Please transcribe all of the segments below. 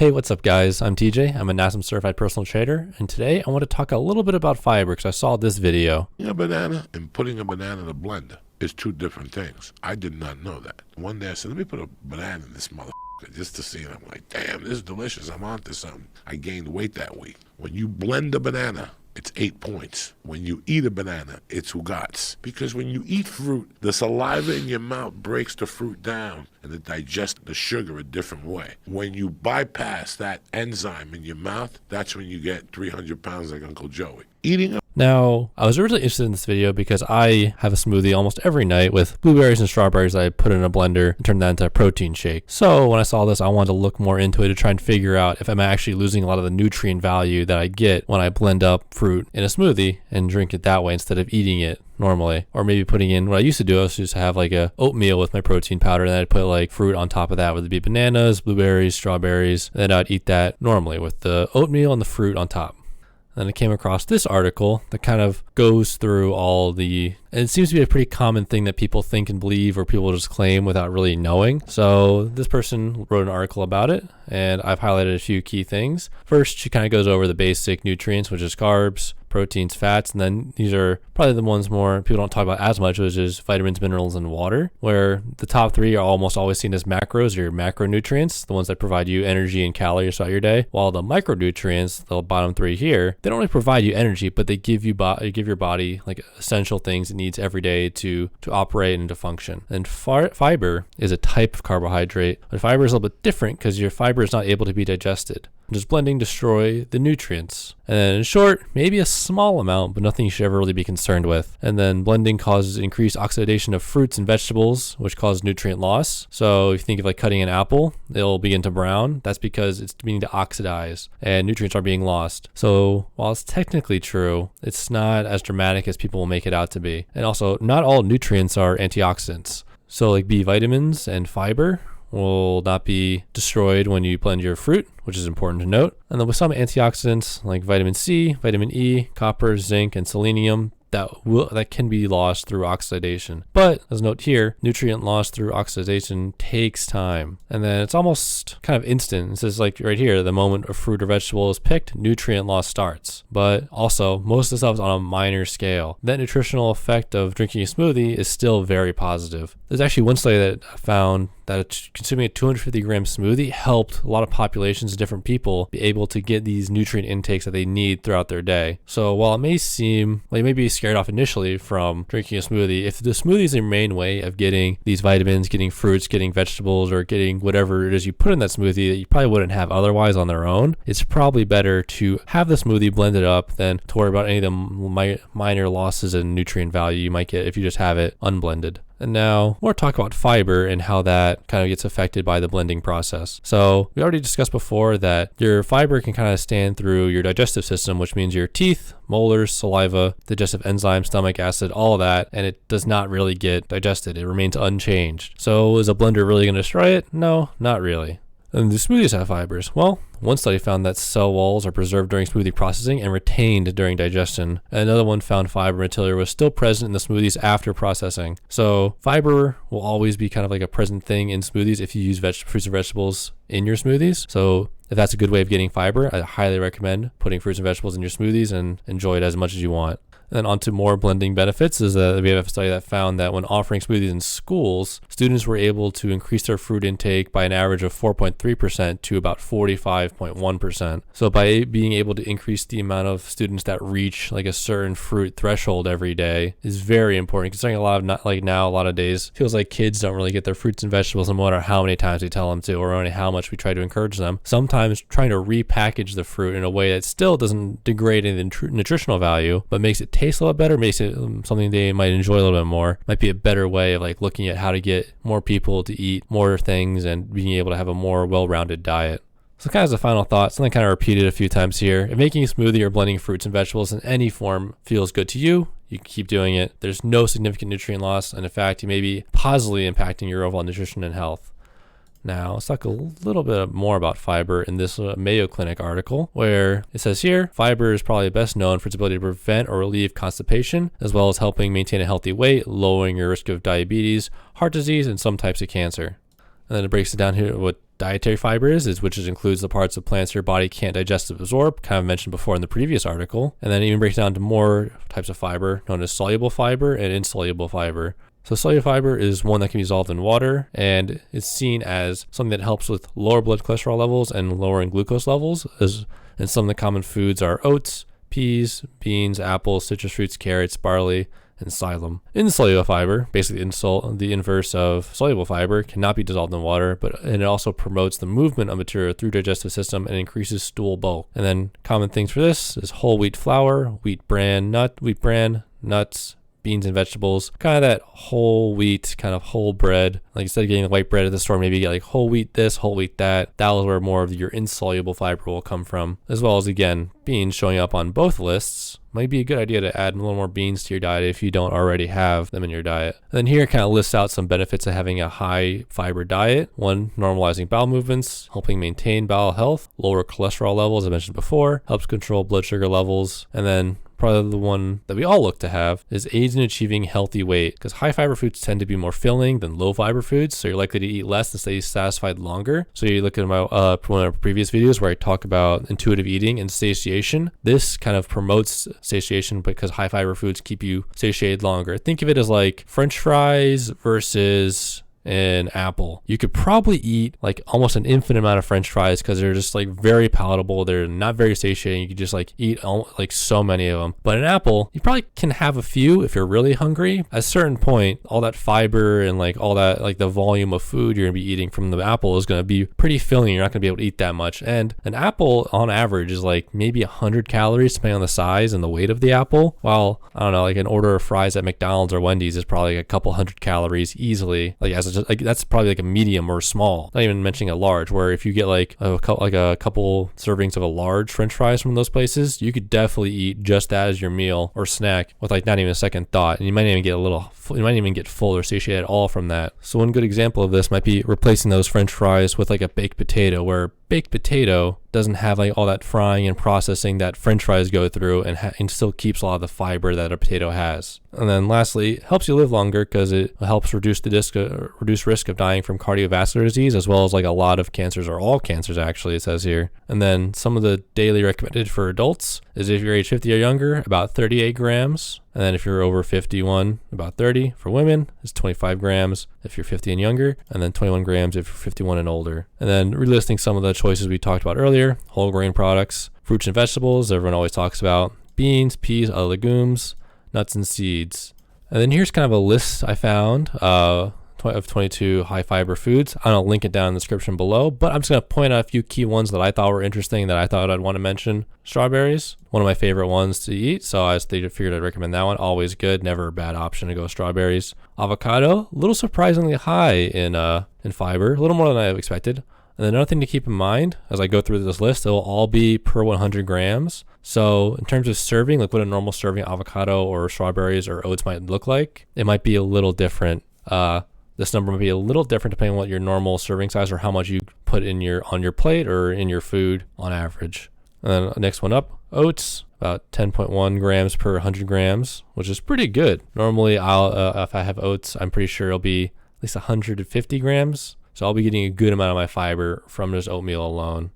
Hey, what's up guys? I'm TJ. I'm a NASM certified personal trainer, and today I want to talk a little bit about fiber because I saw this video. A banana and putting a banana in a blender is two different things. I did not know that. One day I said, let me put a banana in this motherfucker just to see it. I'm like, damn, this is delicious. I'm onto something. I gained weight that week. When you blend a banana, it's 8 points. When you eat a banana, it's ugats. Because when you eat fruit, the saliva in your mouth breaks the fruit down and it digests the sugar a different way. When you bypass that enzyme in your mouth, that's when you get 300 pounds like Uncle Joey. Now, I was really interested in this video because I have a smoothie almost every night with blueberries and strawberries that I put in a blender and turn that into a protein shake. So when I saw this, I wanted to look more into it to try and figure out if I'm actually losing a lot of the nutrient value that I get when I blend up fruit in a smoothie and drink it that way instead of eating it normally. Or maybe putting in, what I used to do, I was just have like a oatmeal with my protein powder, and then I'd put like fruit on top of that, whether it be bananas, blueberries, strawberries, and then I'd eat that normally with the oatmeal and the fruit on top. And I came across this article that kind of goes through all the, and it seems to be a pretty common thing that people think and believe or people just claim without really knowing. So this person wrote an article about it, and I've highlighted a few key things. First, she kind of goes over the basic nutrients, which is carbs, proteins, fats, and then these are probably the ones more people don't talk about as much, which is vitamins, minerals, and water, where the top three are almost always seen as macros, or your macronutrients, the ones that provide you energy and calories throughout your day, while the micronutrients, the bottom three here, they don't really provide you energy, but they give you give your body like essential things it needs every day to operate and to function. And fiber is a type of carbohydrate, but fiber is a little bit different because your fiber is not able to be digested. Does blending destroy the nutrients? And then in short, maybe a small amount, but nothing you should ever really be concerned with. And then blending causes increased oxidation of fruits and vegetables, which cause nutrient loss. So if you think of like cutting an apple, it'll begin to brown. That's because it's beginning to oxidize and nutrients are being lost. So while it's technically true, it's not as dramatic as people will make it out to be. And also, not all nutrients are antioxidants. So like B vitamins and fiber will not be destroyed when you blend your fruit, which is important to note. And then with some antioxidants like vitamin C, vitamin E, copper, zinc, and selenium, that can be lost through oxidation. But as note here, nutrient loss through oxidation takes time. And then it's almost kind of instant. It says like right here, the moment a fruit or vegetable is picked, nutrient loss starts. But also, most of the stuff is on a minor scale. That nutritional effect of drinking a smoothie is still very positive. There's actually one study that found that consuming a 250 gram smoothie helped a lot of populations of different people be able to get these nutrient intakes that they need throughout their day. So while it may seem like you may be scared off initially from drinking a smoothie, if the smoothie is your main way of getting these vitamins, getting fruits, getting vegetables, or getting whatever it is you put in that smoothie that you probably wouldn't have otherwise on their own, it's probably better to have the smoothie blended up than to worry about any of the minor losses in nutrient value you might get if you just have it unblended. And now more talk about fiber and how that kind of gets affected by the blending process. So we already discussed before that your fiber can kind of stand through your digestive system, which means your teeth, molars, saliva, digestive enzymes, stomach acid, all of that, and it does not really get digested. It remains unchanged. So is a blender really going to destroy it? No, not really. And do smoothies have fibers? Well, one study found that cell walls are preserved during smoothie processing and retained during digestion. Another one found fiber material was still present in the smoothies after processing. So fiber will always be kind of like a present thing in smoothies if you use fruits and vegetables in your smoothies. So if that's a good way of getting fiber, I highly recommend putting fruits and vegetables in your smoothies and enjoy it as much as you want. And then on to more blending benefits is that we have a study that found that when offering smoothies in schools, students were able to increase their fruit intake by an average of 4.3% to about 45.1%. So by being able to increase the amount of students that reach like a certain fruit threshold every day is very important, considering a lot of days feels like kids don't really get their fruits and vegetables no matter how many times we tell them to or only how much we try to encourage them. Sometimes trying to repackage the fruit in a way that still doesn't degrade any of the nutritional value, but makes it taste a little better, makes it something they might enjoy a little bit more, might be a better way of like looking at how to get more people to eat more things and being able to have a more well-rounded diet. So kind of as a final thought, something kind of repeated a few times here. If making a smoothie or blending fruits and vegetables in any form feels good to you, you can keep doing it. There's no significant nutrient loss, and in fact, you may be positively impacting your overall nutrition and health. Now, let's talk a little bit more about fiber in this Mayo Clinic article, where it says here, fiber is probably best known for its ability to prevent or relieve constipation, as well as helping maintain a healthy weight, lowering your risk of diabetes, heart disease, and some types of cancer. And then it breaks it down here what dietary fiber is which includes the parts of plants your body can't digest and absorb, kind of mentioned before in the previous article, and then even breaks down to more types of fiber known as soluble fiber and insoluble fiber. So soluble fiber is one that can be dissolved in water, and it's seen as something that helps with lower blood cholesterol levels and lowering glucose levels. And some of the common foods are oats, peas, beans, apples, citrus fruits, carrots, barley, and psyllium. Insoluble fiber, basically the inverse of soluble fiber, cannot be dissolved in water, and it also promotes the movement of material through the digestive system and increases stool bulk. And then common things for this is whole wheat flour, wheat bran, nuts, beans and vegetables, kind of that whole wheat, kind of whole bread. Like instead of getting the white bread at the store, maybe you get like whole wheat this, whole wheat that. That is where more of your insoluble fiber will come from. As well as, again, beans showing up on both lists. Might be a good idea to add a little more beans to your diet if you don't already have them in your diet. And then here it kind of lists out some benefits of having a high fiber diet. One, normalizing bowel movements, helping maintain bowel health, lower cholesterol levels, I mentioned before, helps control blood sugar levels, and then probably the one that we all look to have is aids in achieving healthy weight, because high fiber foods tend to be more filling than low fiber foods, so you're likely to eat less and stay satisfied longer. So you look at my one of our previous videos where I talk about intuitive eating and satiation. This kind of promotes satiation because high fiber foods keep you satiated longer. Think of it as like French fries versus an apple. You could probably eat like almost an infinite amount of French fries because they're just like very palatable. They're not very satiating. You could just like eat like so many of them. But an apple, you probably can have a few if you're really hungry. At a certain point, all that fiber and like all that, like the volume of food you're gonna be eating from the apple is gonna be pretty filling. You're not gonna be able to eat that much. And an apple on average is like maybe 100 calories depending on the size and the weight of the apple. While I don't know, like an order of fries at McDonald's or Wendy's is probably like a couple hundred calories easily. Like like that's probably like a medium or small, not even mentioning a large, where if you get like a couple servings of a large French fries from those places, you could definitely eat just that as your meal or snack with like not even a second thought, and you might even get full or satiated at all from that. So one good example of this might be replacing those French fries with like a baked potato, where baked potato doesn't have like all that frying and processing that French fries go through, and still keeps a lot of the fiber that a potato has. And then lastly, it helps you live longer because it helps reduce risk of dying from cardiovascular disease, as well as like a lot of cancers, or all cancers actually, it says here. And then some of the daily recommended for adults is if you're age 50 or younger, about 38 grams. And then if you're over 51, about 30. For women, it's 25 grams if you're 50 and younger, and then 21 grams if you're 51 and older. And then relisting some of the choices we talked about earlier: whole grain products, fruits and vegetables, everyone always talks about, beans, peas, other legumes, nuts and seeds. And then here's kind of a list I found of 22 high fiber foods. I'll link it down in the description below, but I'm just going to point out a few key ones that I thought were interesting that I thought I'd want to mention. Strawberries, one of my favorite ones to eat, so I figured I'd recommend that one. Always good, never a bad option to go with strawberries. Avocado, a little surprisingly high in fiber, a little more than I expected. And another thing to keep in mind as I go through this list, it'll all be per 100 grams. So in terms of serving, like what a normal serving avocado or strawberries or oats might look like, it might be a little different. This number might be a little different depending on what your normal serving size or how much you put on your plate or in your food on average. And then next one up, oats, about 10.1 grams per 100 grams, which is pretty good. Normally, if I have oats, I'm pretty sure it'll be at least 150 grams. So I'll be getting a good amount of my fiber from just oatmeal alone.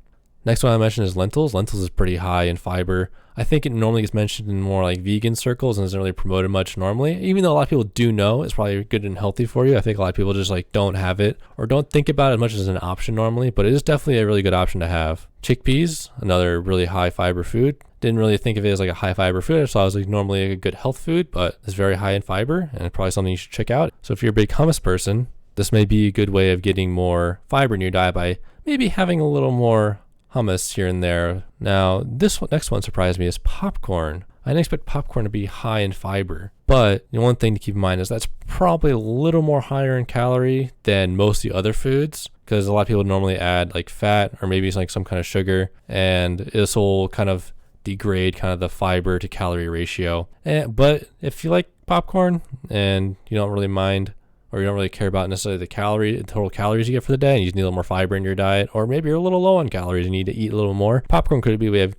Next one I mentioned is lentils. Lentils is pretty high in fiber. I think it normally gets mentioned in more like vegan circles and isn't really promoted much normally, even though a lot of people do know it's probably good and healthy for you. I think a lot of people just like don't have it or don't think about it as much as an option normally, but it is definitely a really good option to have. Chickpeas, another really high fiber food. Didn't really think of it as like a high fiber food, so I was like normally a good health food, but it's very high in fiber and it's probably something you should check out. So if you're a big hummus person, this may be a good way of getting more fiber in your diet by maybe having a little more hummus here and there. Now, next one surprised me is popcorn. I didn't expect popcorn to be high in fiber, but one thing to keep in mind is that's probably a little more higher in calorie than most of the other foods, because a lot of people normally add like fat or maybe it's like some kind of sugar, and this will kind of degrade kind of the fiber to calorie ratio. But if you like popcorn and you don't really mind, or you don't really care about necessarily the total calories you get for the day, and you just need a little more fiber in your diet, or maybe you're a little low on calories and you need to eat a little more, popcorn could be a way of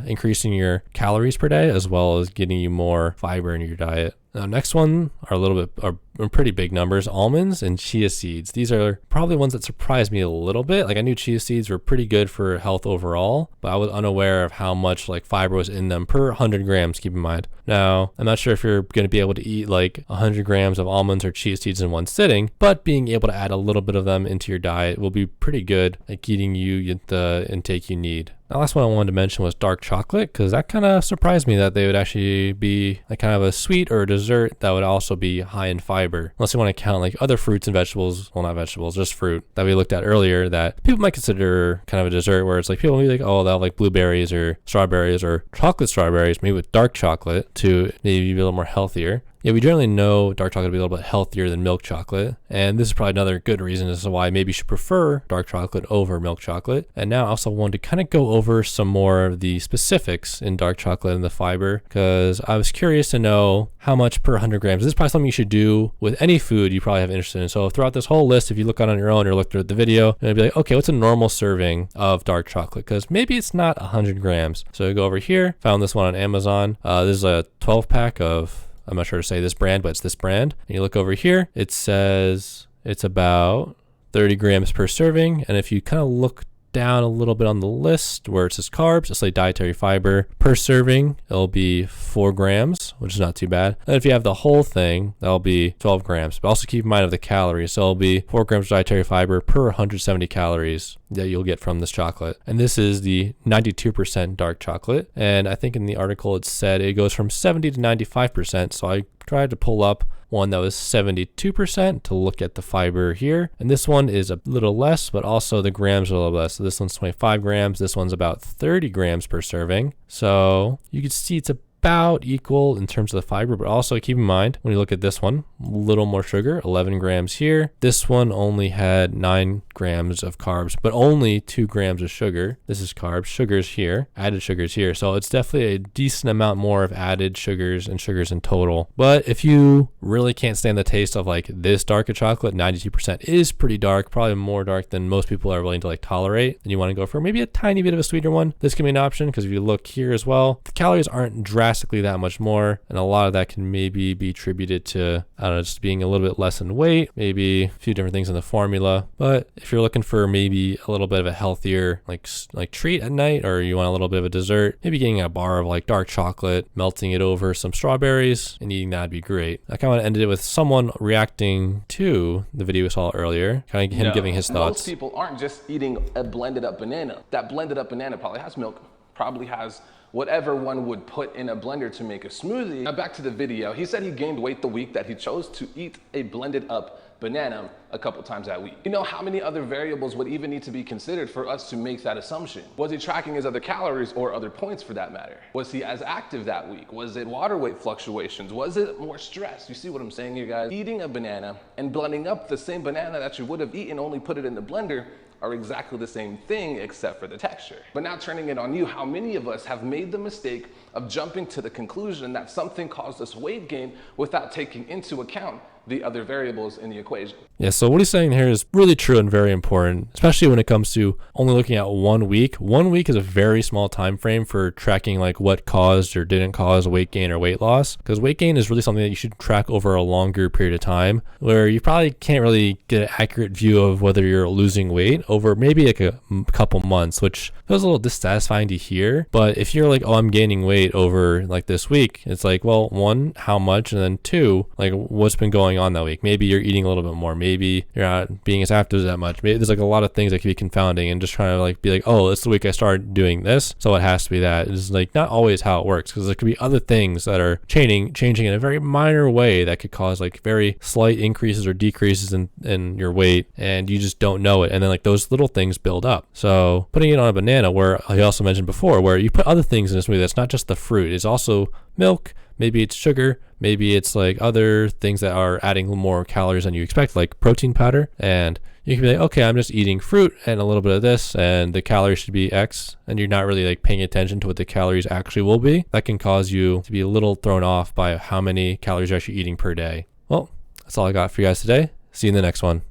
increasing your calories per day as well as getting you more fiber in your diet. Now, next one are pretty big numbers: almonds and chia seeds. These are probably ones that surprised me a little bit. Like, I knew chia seeds were pretty good for health overall, but I was unaware of how much like fiber was in them per 100 grams. Keep in mind. Now, I'm not sure if you're going to be able to eat like 100 grams of almonds or chia seeds in one sitting, but being able to add a little bit of them into your diet will be pretty good at getting you the intake you need. The last one I wanted to mention was dark chocolate, because that kind of surprised me that they would actually be like kind of a sweet or a dessert that would also be high in fiber. Unless you want to count like other fruits and vegetables, well, not vegetables, just fruit that we looked at earlier that people might consider kind of a dessert, where it's like people will be like, oh, they'll like blueberries or strawberries or chocolate strawberries, maybe with dark chocolate to maybe be a little more healthier. Yeah, we generally know dark chocolate to be a little bit healthier than milk chocolate, and this is probably another good reason as to why maybe you should prefer dark chocolate over milk chocolate. And now I also wanted to kind of go over some more of the specifics in dark chocolate and the fiber, because I was curious to know how much per 100 grams. This is probably something you should do with any food you probably have interest in. So throughout this whole list, if you look on your own or look at the video, you'll be like, okay, what's a normal serving of dark chocolate? Because maybe it's not 100 grams. So I go over here, found this one on Amazon. This is a 12 pack of, I'm not sure to say this brand, but it's this brand. And you look over here, it says it's about 30 grams per serving. And if you kind of look down a little bit on the list where it says carbs, it's like dietary fiber per serving, it'll be 4 grams, which is not too bad. And if you have the whole thing, that'll be 12 grams. But also keep in mind of the calories. So it'll be 4 grams of dietary fiber per 170 calories that you'll get from this chocolate. And this is the 92% dark chocolate. And I think in the article it said it goes from 70 to 95%. So I tried to pull up one that was 72% to look at the fiber here. And this one is a little less, but also the grams are a little less. So this one's 25 grams. This one's about 30 grams per serving. So you can see it's about equal in terms of the fiber, but also keep in mind when you look at this one, a little more sugar, 11 grams here. This one only had 9 grams of carbs, but only 2 grams of sugar. This is carbs, sugars here, added sugars here. So it's definitely a decent amount more of added sugars and sugars in total. But if you really can't stand the taste of like this darker chocolate, 92% is pretty dark, probably more dark than most people are willing to like tolerate, and you want to go for maybe a tiny bit of a sweeter one, this can be an option, because if you look here as well, the calories aren't drastically that much more, and a lot of that can maybe be attributed to, I don't know, just being a little bit less in weight, maybe a few different things in the formula. But if you're looking for maybe a little bit of a healthier like treat at night, or you want a little bit of a dessert, maybe getting a bar of like dark chocolate, melting it over some strawberries and eating that'd be great. I kind of ended it with someone reacting to the video we saw earlier, kind of him giving his thoughts. Most people aren't just eating a blended up banana. That blended up banana probably has milk, probably has whatever one would put in a blender to make a smoothie. Now back to the video. He said he gained weight the week that he chose to eat a blended up banana a couple times that week. You know how many other variables would even need to be considered for us to make that assumption? Was he tracking his other calories or other points for that matter? Was he as active that week? Was it water weight fluctuations? Was it more stress? You see what I'm saying here, guys? Eating a banana and blending up the same banana that you would have eaten, only put it in the blender, are exactly the same thing except for the texture. But now turning it on you, how many of us have made the mistake of jumping to the conclusion that something caused us weight gain without taking into account the other variables in the equation? Yeah, so what he's saying here is really true and very important, especially when it comes to only looking at 1 week. 1 week is a very small time frame for tracking like what caused or didn't cause weight gain or weight loss, because weight gain is really something that you should track over a longer period of time, where you probably can't really get an accurate view of whether you're losing weight over maybe like a couple months, which feels a little dissatisfying to hear. But if you're like, oh, I'm gaining weight over like this week, it's like, well, 1, how much? And then 2, like what's been going on that week? Maybe you're eating a little bit more, maybe you're not being as active that much. Maybe there's like a lot of things that can be confounding, and just trying to like be like, oh, this is the week I started doing this, so it has to be that. It's like not always how it works, because there could be other things that are changing in a very minor way that could cause like very slight increases or decreases in your weight, and you just don't know it. And then like those little things build up. So putting it on a banana, where I also mentioned before, where you put other things in this smoothie, that's not just the fruit, it's also milk, maybe it's sugar, maybe it's like other things that are adding more calories than you expect, like protein powder. And you can be like, okay, I'm just eating fruit and a little bit of this, and the calories should be X, and you're not really like paying attention to what the calories actually will be. That can cause you to be a little thrown off by how many calories you're actually eating per day. Well, that's all I got for you guys today. See you in the next one.